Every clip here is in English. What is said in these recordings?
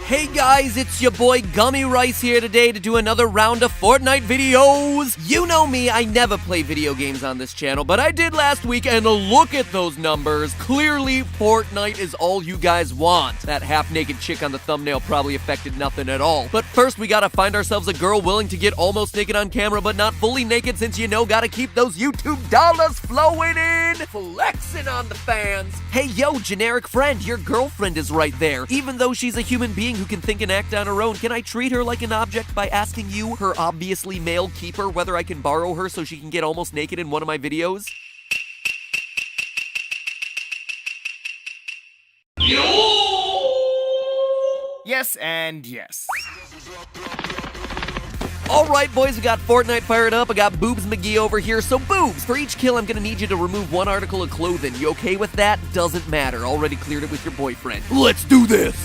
Hey guys, it's your boy Gummy Rice here today to do another round of Fortnite videos. You know me, I never play video games on this channel, but I did last week, and look at those numbers. Clearly, Fortnite is all you guys want. That half-naked chick on the thumbnail probably affected nothing at all. But first, we gotta find ourselves a girl willing to get almost naked on camera, but not fully naked, since you know gotta keep those YouTube dollars flowing in. Flexing on the fans. Hey yo, generic friend, your girlfriend is right there. Even though she's a human being who can think and act on her own, can I treat her like an object by asking you, her obviously male keeper, whether I can borrow her so she can get almost naked in one of my videos? Yes and yes. Alright boys, we got Fortnite fired up. I got Boobs McGee over here. So Boobs, for each kill I'm gonna need you to remove one article of clothing. You okay with that? Doesn't matter. Already cleared it with your boyfriend. Let's do this!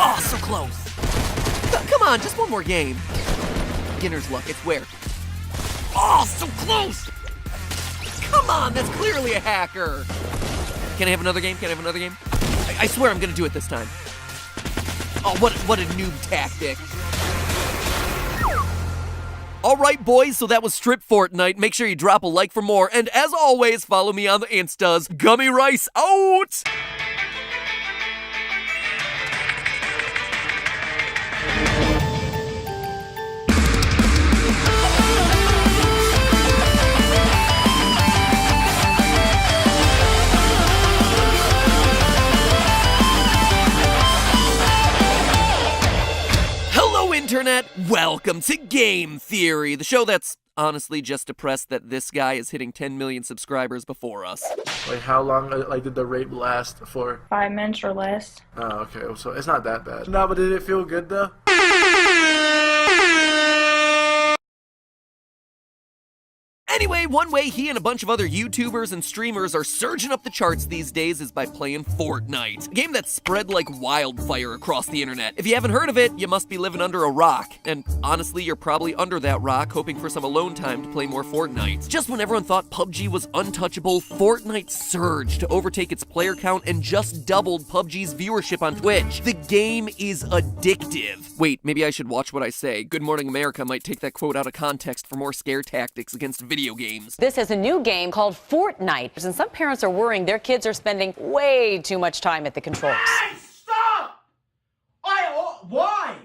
Oh, so close. Come on, just one more game. Beginner's luck, it's where? Oh, so close! Come on, that's clearly a hacker. Can I have another game? Can I have another game? I swear I'm gonna do it this time. Oh, what a noob tactic. Alright boys, so that was Strip Fortnite. Make sure you drop a like for more, and as always, follow me on the Instas. Gummy Rice out! Internet, welcome to Game Theory, the show that's honestly just depressed that this guy is hitting 10 million subscribers before us. Like, how long did the rape last for? 5 minutes or less. Oh, okay, so it's not that bad. No, but did it feel good though? Anyway, one way he and a bunch of other YouTubers and streamers are surging up the charts these days is by playing Fortnite, a game that's spread like wildfire across the internet. If you haven't heard of it, you must be living under a rock. And honestly, you're probably under that rock hoping for some alone time to play more Fortnite. Just when everyone thought PUBG was untouchable, Fortnite surged to overtake its player count and just doubled PUBG's viewership on Twitch. The game is addictive. Wait, maybe I should watch what I say. Good Morning America might take that quote out of context for more scare tactics against video games. This is a new game called Fortnite, and some parents are worrying their kids are spending way too much time at the controls. Hey, stop! Why?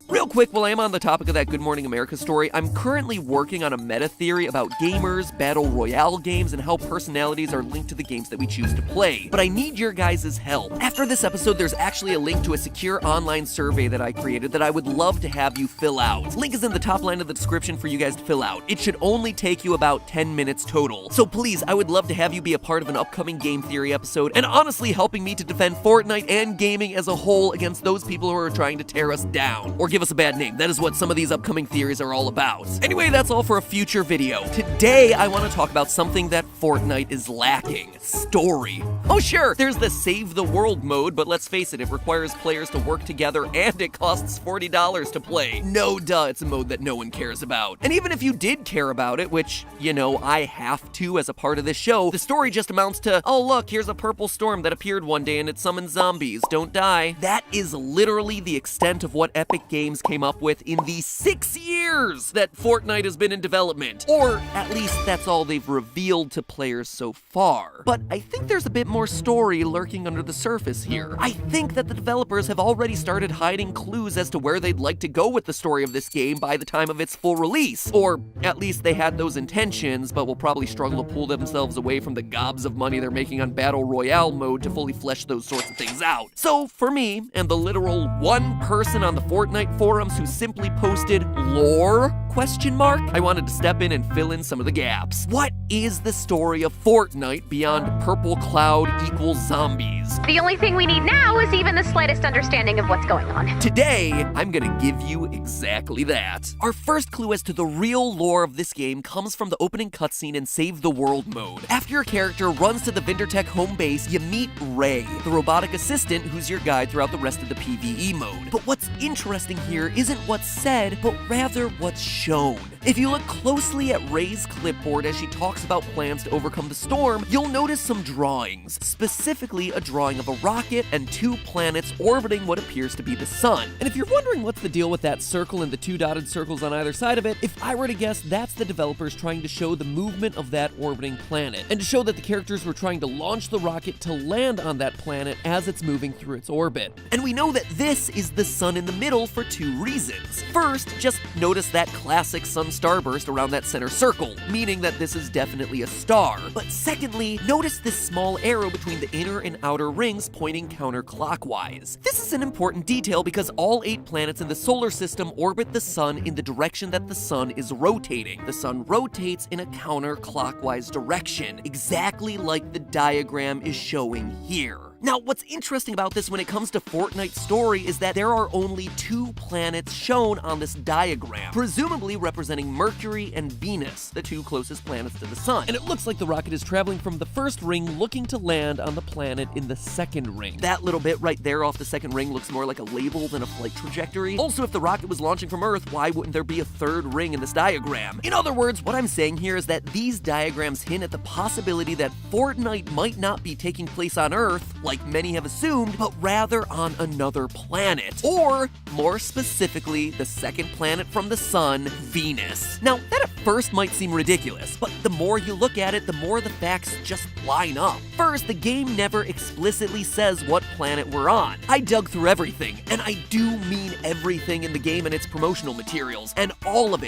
Real quick, while I am on the topic of that Good Morning America story, I'm currently working on a meta theory about gamers, battle royale games, and how personalities are linked to the games that we choose to play. But I need your guys' help. After this episode, there's actually a link to a secure online survey that I created that I would love to have you fill out. Link is in the top line of the description for you guys to fill out. It should only take you about 10 minutes total. So please, I would love to have you be a part of an upcoming game theory episode, and honestly helping me to defend Fortnite and gaming as a whole against those people who are trying to tear us down, or give us a bad name. That is what some of these upcoming theories are all about. Anyway, that's all for a future video. Today, I want to talk about something that Fortnite is lacking. Story. Oh sure, there's the Save the World mode, but let's face it, it requires players to work together and it costs $40 to play. No duh, it's a mode that no one cares about. And even if you did care about it, which, you know, I have to as a part of this show, the story just amounts to, oh look, here's a purple storm that appeared one day and it summoned zombies. Don't die. That is literally the extent of what Epic Games came up with in the 6 years that Fortnite has been in development. Or at least that's all they've revealed to players so far. But I think there's a bit more story lurking under the surface here. I think that the developers have already started hiding clues as to where they'd like to go with the story of this game by the time of its full release. Or at least they had those intentions, but will probably struggle to pull themselves away from the gobs of money they're making on Battle Royale mode to fully flesh those sorts of things out. So for me, and the literal one person on the Fortnite forums who simply posted lore? I wanted to step in and fill in some of the gaps. What is the story of Fortnite beyond purple cloud equals zombies? The only thing we need now is even the slightest understanding of what's going on. Today, I'm gonna give you exactly that. Our first clue as to the real lore of this game comes from the opening cutscene in Save the World mode. After your character runs to the Vindertech home base, you meet Ray, the robotic assistant who's your guide throughout the rest of the PvE mode. But what's interesting here isn't what's said, but rather what's shown. shown. If you look closely at Ray's clipboard as she talks about plans to overcome the storm, you'll notice some drawings, specifically a drawing of a rocket and 2 planets orbiting what appears to be the sun. And if you're wondering what's the deal with that circle and the 2 dotted circles on either side of it, if I were to guess, that's the developers trying to show the movement of that orbiting planet, and to show that the characters were trying to launch the rocket to land on that planet as it's moving through its orbit. And we know that this is the sun in the middle for 2 reasons. First, just notice that classic sun starburst around that center circle, meaning that this is definitely a star. But secondly, notice this small arrow between the inner and outer rings pointing counterclockwise. This is an important detail because all 8 planets in the solar system orbit the sun in the direction that the sun is rotating. The sun rotates in a counterclockwise direction, exactly like the diagram is showing here. Now, what's interesting about this when it comes to Fortnite's story is that there are only 2 planets shown on this diagram, presumably representing Mercury and Venus, the 2 closest planets to the sun. And it looks like the rocket is traveling from the first ring looking to land on the planet in the second ring. That little bit right there off the second ring looks more like a label than a flight trajectory. Also, if the rocket was launching from Earth, why wouldn't there be a 3rd ring in this diagram? In other words, what I'm saying here is that these diagrams hint at the possibility that Fortnite might not be taking place on Earth, like many have assumed, but rather on another planet. Or, more specifically, the second planet from the sun, Venus. Now, that at first might seem ridiculous, but the more you look at it, the more the facts just line up. First, the game never explicitly says what planet we're on. I dug through everything, and I do mean everything in the game and its promotional materials, and all of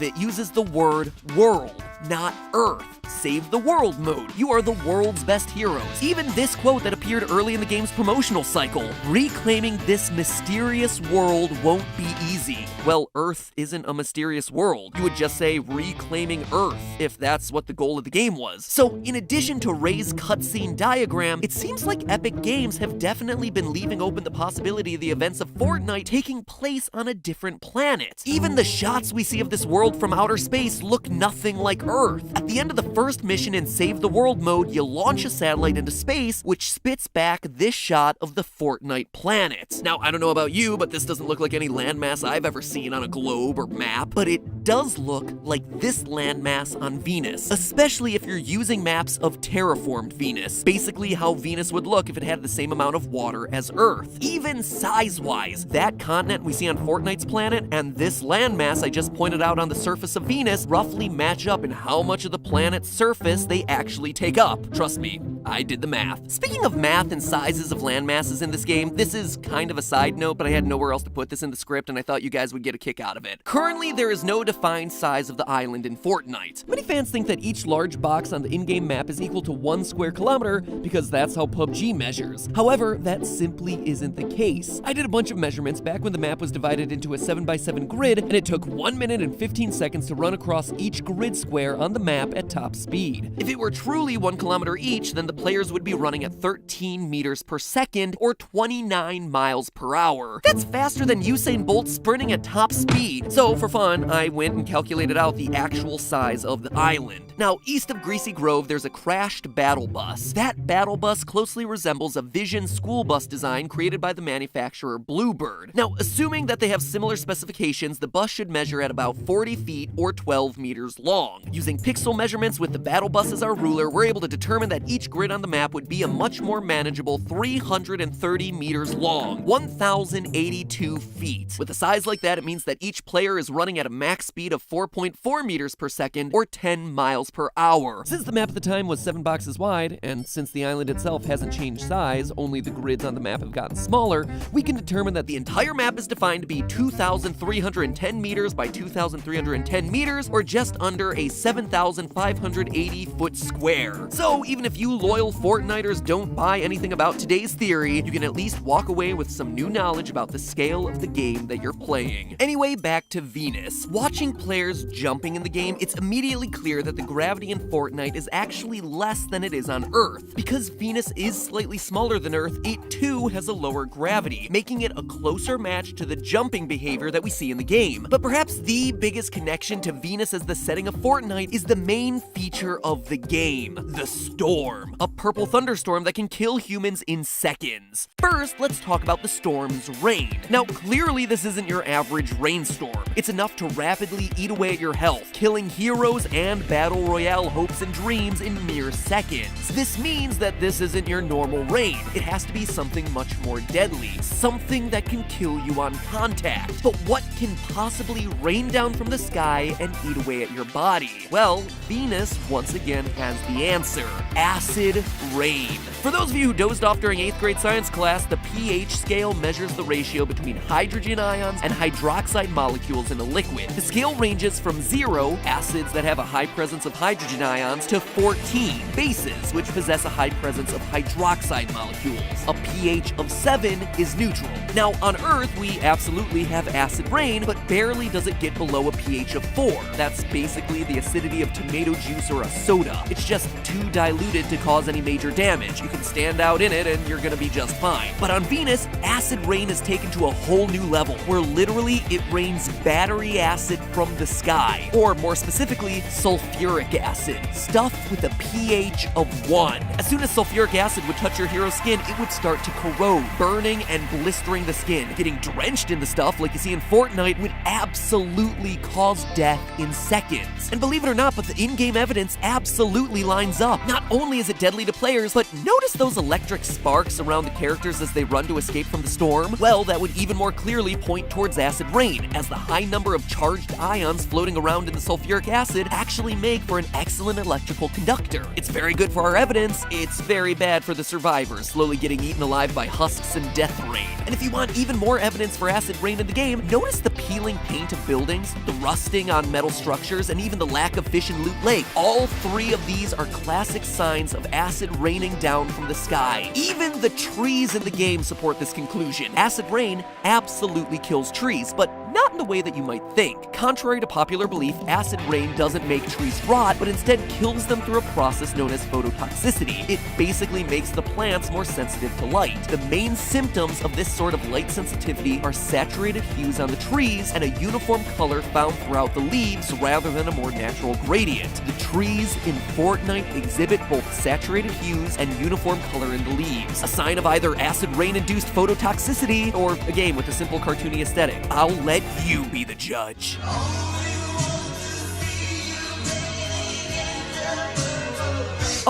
it uses the word world, not Earth. Save the world mode. You are the world's best heroes. Even this quote that appeared early in the game's promotional cycle, reclaiming this mysterious world won't be easy. Well, Earth isn't a mysterious world. You would just say reclaiming Earth, if that's what the goal of the game was. So, in addition to Ray's cutscene diagram, it seems like Epic Games have definitely been leaving open the possibility of the events of Fortnite taking place on a different planet. Even the shots we see of this world from outer space look nothing like Earth. At the end of the first mission in Save the World mode, you launch a satellite into space, which spits back this shot of the Fortnite planet. Now, I don't know about you, but this doesn't look like any landmass I've ever seen on a globe or map, but it does look like this landmass on Venus, especially if you're using maps of terraformed Venus, basically how Venus would look if it had the same amount of water as Earth. Even size-wise, that continent we see on Fortnite's planet and this landmass I just pointed out on the surface of Venus roughly match up in how much of the planet's surface they actually take up. Trust me, I did the math. Speaking of math and sizes of landmasses in this game, this is kind of a side note, but I had nowhere else to put this in the script and I thought you guys would get a kick out of it. Currently, there is no defined size of the island in Fortnite. Many fans think that each large box on the in-game map is equal to 1 square kilometer because that's how PUBG measures. However, that simply isn't the case. I did a bunch of measurements back when the map was divided into a 7x7 grid, and it took 1 minute and 15 seconds to run across each grid square on the map at top speed. If it were truly 1 kilometer each, then the players would be running at 13 meters per second or 29 miles per hour. That's faster than Usain Bolt sprinting at top speed. So for fun, I went and calculated out the actual size of the island. Now, east of Greasy Grove, there's a crashed battle bus. That battle bus closely resembles a Vision school bus design created by the manufacturer Bluebird. Now, assuming that they have similar specifications, the bus should measure at about 40 feet or 12 meters long. Using pixel measurements with the battle bus as our ruler, we're able to determine that each grid on the map would be a much more manageable 330 meters long, 1,082 feet. With a size like that, it means that each player is running at a max speed of 4.4 meters per second or 10 miles per hour. Since the map at the time was 7 boxes wide, and since the island itself hasn't changed size, only the grids on the map have gotten smaller, we can determine that the entire map is defined to be 2,310 meters by 2,310 meters, or just under a 7,580 foot square. So even if you loyal Fortniters don't buy anything about today's theory, you can at least walk away with some new knowledge about the scale of the game that you're playing. Anyway, back to Venus. Watching players jumping in the game, it's immediately clear that the gravity in Fortnite is actually less than it is on Earth. Because Venus is slightly smaller than Earth, it too has a lower gravity, making it a closer match to the jumping behavior that we see in the game. But perhaps the biggest connection to Venus as the setting of Fortnite is the main feature of the game, the storm. a purple thunderstorm that can kill humans in seconds. First, let's talk about the storm's rain. Now, clearly this isn't your average rainstorm. It's enough to rapidly eat away at your health, killing heroes and battle royale hopes and dreams in mere seconds. This means that this isn't your normal rain. It has to be something much more deadly, something that can kill you on contact. But what can possibly rain down from the sky and eat away at your body? Well, Venus once again has the answer: acid rain. For those of you who dozed off during 8th grade science class, the pH scale measures the ratio between hydrogen ions and hydroxide molecules in a liquid. The scale ranges from 0, acids that have a high presence of hydrogen ions, to 14, bases, which possess a high presence of hydroxide molecules. A pH of 7 is neutral. Now, on Earth, we absolutely have acid rain, but barely does it get below a pH of 4. That's basically the acidity of tomato juice or a soda. It's just too diluted to cause any major damage. You can stand out in it and you're gonna be just fine. But on Venus, acid rain is taken to a whole new level, where literally it rains battery acid from the sky, or more specifically, sulfuric acid, stuff with a pH of 1. As soon as sulfuric acid would touch your hero's skin, it would start to corrode, burning and blistering the skin. Getting drenched in the stuff like you see in Fortnite would absolutely cause death in seconds. And believe it or not, but the in-game evidence absolutely lines up. Not only is it deadly to players, but notice those electric sparks around the characters as they run to escape from the storm? Well, that would even more clearly point towards acid rain, as the high number of charged ions floating around in the sulfuric acid actually make for an excellent electrical conductor. It's very good for our evidence, it's very bad for the survivors, slowly getting eaten alive by husks and death rain. And if you want even more evidence for acid rain in the game, notice the peeling paint of buildings, the rusting on metal structures, and even the lack of fish in Loot Lake. All three of these are classic signs of acid raining down from the sky. Even the trees in the game support this conclusion. Acid rain absolutely kills trees, but not in the way that you might think. Contrary to popular belief, acid rain doesn't make trees rot, but instead kills them through a process known as phototoxicity. It basically makes the plants more sensitive to light. The main symptoms of this sort of light sensitivity are saturated hues on the trees and a uniform color found throughout the leaves rather than a more natural gradient. The trees in Fortnite exhibit both saturated hues and uniform color in the leaves, a sign of either acid rain-induced phototoxicity or a game with a simple cartoony aesthetic. I'll let you be the judge.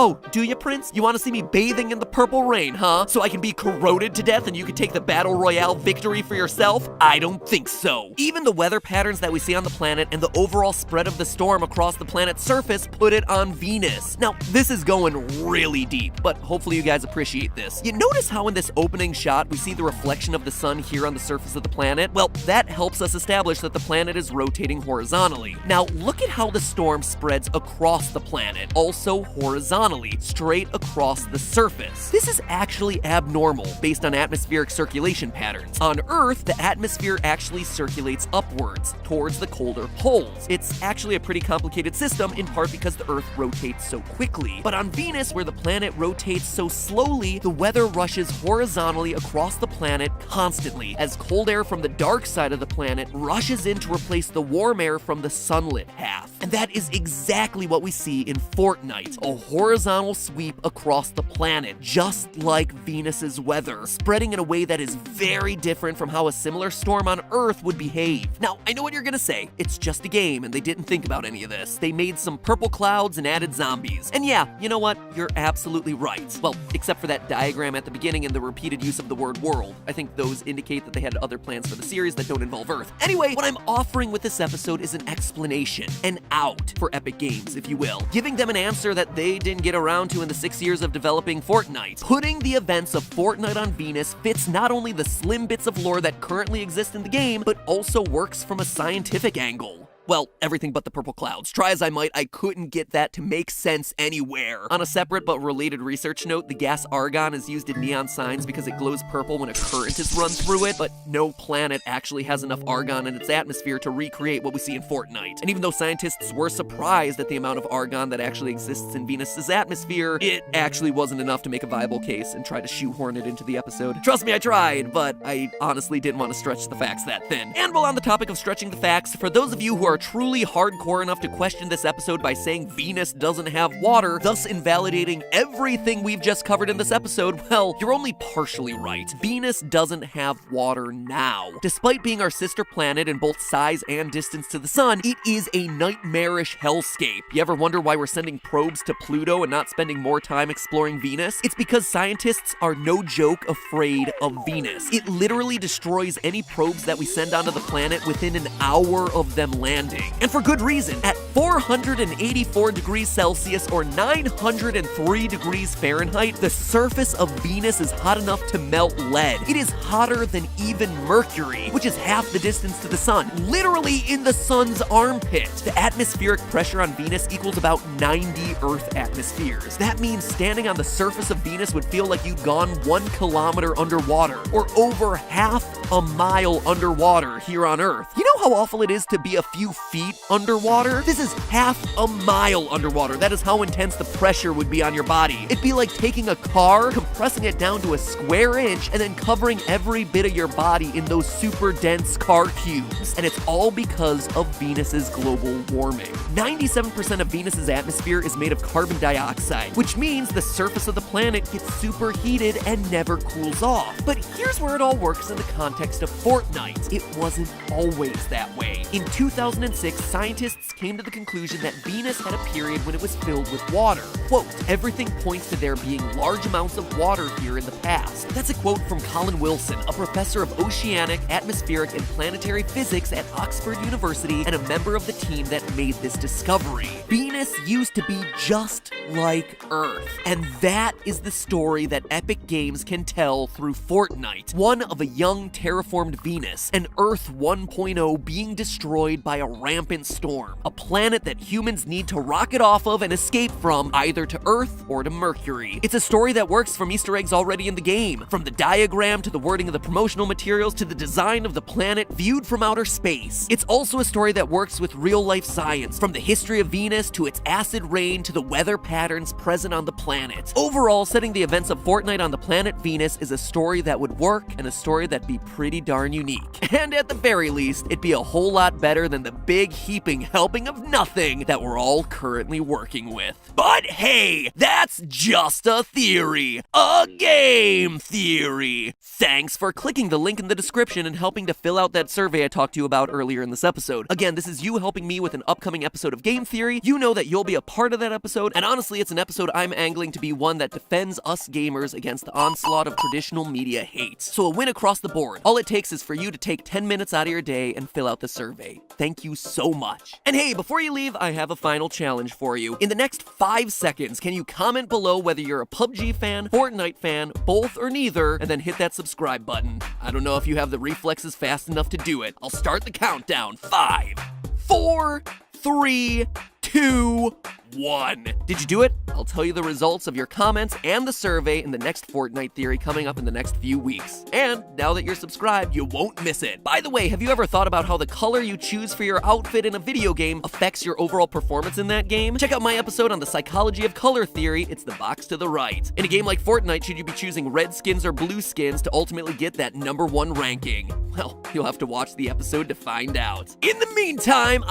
Oh, do you, Prince? You want to see me bathing in the purple rain, huh? So I can be corroded to death and you can take the Battle Royale victory for yourself? I don't think so. Even the weather patterns that we see on the planet and the overall spread of the storm across the planet's surface put it on Venus. Now, this is going really deep, but hopefully you guys appreciate this. You notice how in this opening shot we see the reflection of the sun here on the surface of the planet? Well, that helps us establish that the planet is rotating horizontally. Now, look at how the storm spreads across the planet, also horizontally, straight across the surface. This is actually abnormal based on atmospheric circulation patterns. On Earth, the atmosphere actually circulates upwards towards the colder poles. It's actually a pretty complicated system, in part because the Earth rotates so quickly. But on Venus, where the planet rotates so slowly, the weather rushes horizontally across the planet constantly, as cold air from the dark side of the planet rushes in to replace the warm air from the sunlit half. And that is exactly what we see in Fortnite, a horizontal sweep across the planet, just like Venus's weather, spreading in a way that is very different from how a similar storm on Earth would behave. Now, I know what you're gonna say. It's just a game, and they didn't think about any of this. They made some purple clouds and added zombies. And yeah, you know what? You're absolutely right. Well, except for that diagram at the beginning and the repeated use of the word world. I think those indicate that they had other plans for the series that don't involve Earth. Anyway, what I'm offering with this episode is an explanation, an out for Epic Games, if you will, giving them an answer that they didn't get around to in the 6 years of developing Fortnite. Putting the events of Fortnite on Venus fits not only the slim bits of lore that currently exist in the game, but also works from a scientific angle. Well, everything but the purple clouds. Try as I might, I couldn't get that to make sense anywhere. On a separate but related research note, the gas argon is used in neon signs because it glows purple when a current is run through it, but no planet actually has enough argon in its atmosphere to recreate what we see in Fortnite. And even though scientists were surprised at the amount of argon that actually exists in Venus's atmosphere, it actually wasn't enough to make a viable case and try to shoehorn it into the episode. Trust me, I tried, but I honestly didn't want to stretch the facts that thin. And while on the topic of stretching the facts, for those of you who are truly hardcore enough to question this episode by saying Venus doesn't have water, thus invalidating everything we've just covered in this episode, well, you're only partially right. Venus doesn't have water now. Despite being our sister planet in both size and distance to the sun, it is a nightmarish hellscape. You ever wonder why we're sending probes to Pluto and not spending more time exploring Venus? It's because scientists are no joke afraid of Venus. It literally destroys any probes that we send onto the planet within an hour of them landing. And for good reason. At 484 degrees Celsius or 903 degrees Fahrenheit, the surface of Venus is hot enough to melt lead. It is hotter than even Mercury, which is half the distance to the sun, literally in the sun's armpit. The atmospheric pressure on Venus equals about 90 Earth atmospheres. That means standing on the surface of Venus would feel like you'd gone 1 kilometer underwater, or over half a mile underwater here on Earth. You know how awful it is to be a few feet underwater? This is half a mile underwater. That is how intense the pressure would be on your body. It'd be like taking a car, compressing it down to a square inch, and then covering every bit of your body in those super dense car cubes. And it's all because of Venus's global warming. 97% of Venus's atmosphere is made of carbon dioxide, which means the surface of the planet gets superheated and never cools off. But here's where it all works in the context of Fortnite. It wasn't always that way. In 2006, scientists came to the conclusion that Venus had a period when it was filled with water. Quote, everything points to there being large amounts of water here in the past. That's a quote from Colin Wilson, a professor of oceanic, atmospheric, and planetary physics at Oxford University and a member of the team that made this discovery. Venus used to be just like Earth. And that is the story that Epic Games can tell through Fortnite. One of a young terraformed Venus, and Earth 1.0 being destroyed by a rampant storm. A planet that humans need to rocket off of and escape from, either to Earth or to Mercury. It's a story that works from Easter eggs already in the game. From the diagram to the wording of the promotional materials to the design of the planet viewed from outer space. It's also a story that works with real-life science, from the history of Venus to its acid rain to the weather patterns present on the planet. Overall, setting the events of Fortnite on the planet Venus is a story that would work and a story that'd be pretty darn unique. And at the very least, it'd be a whole lot better than the big heaping helping of nothing that we're all currently working with. But hey, that's just a theory. A game theory. Thanks for clicking the link in the description and helping to fill out that survey I talked to you about earlier in this episode. Again, this is you helping me with an upcoming episode of Game Theory. You know that you'll be a part of that episode, and honestly, it's an episode I'm angling to be one that defends us gamers against the onslaught of traditional media hate. So a win across the board. All it takes is for you to take 10 minutes out of your day and fill out the survey. Thank you so much. And hey, before you leave, I have a final challenge for you. In the next 5 seconds, can you comment below whether you're a PUBG fan, Fortnite fan, both or neither, and then hit that subscribe button. I don't know if you have the reflexes fast enough to do it. I'll start the countdown. 5, 4, 3, 2, 1. Did you do it? I'll tell you the results of your comments and the survey in the next Fortnite theory coming up in the next few weeks. And now that you're subscribed, you won't miss it. By the way, have you ever thought about how the color you choose for your outfit in a video game affects your overall performance in that game? Check out my episode on the psychology of color theory. It's the box to the right. In a game like Fortnite, should you be choosing red skins or blue skins to ultimately get that #1 ranking? Well, you'll have to watch the episode to find out. In the meantime,